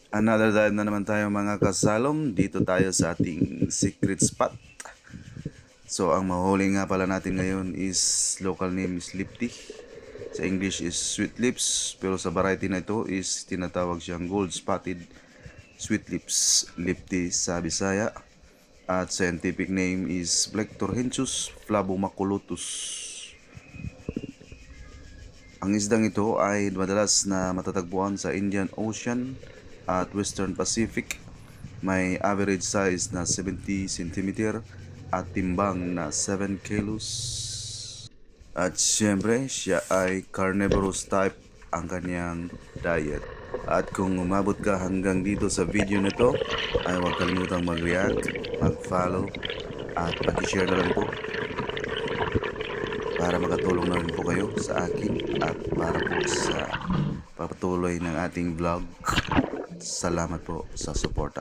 Another dive na naman tayo mga kasalom. Dito tayo sa ating secret spot. So ang mahuli nga pala natin ngayon is local name is Lipty. Sa English is Sweet Lips. Pero sa variety na ito is tinatawag siyang Gold Spotted Sweet Lips Lipty sa Bisaya. At scientific name is Black Torrentius Flavomaculatus. Ang isdang ito ay madalas na matatagpuan sa Indian Ocean at Western Pacific. May average size na 70 cm at timbang na 7 kilos. At syempre, siya ay carnivorous type ang kanyang diet. At kung umabot ka hanggang dito sa video na to, ay huwag kalimutang mag-react, mag-follow, at mag-share na lang po para makatulong na rin po kayo sa akin at para po sa patuloy ng ating vlog. Salamat po sa suporta.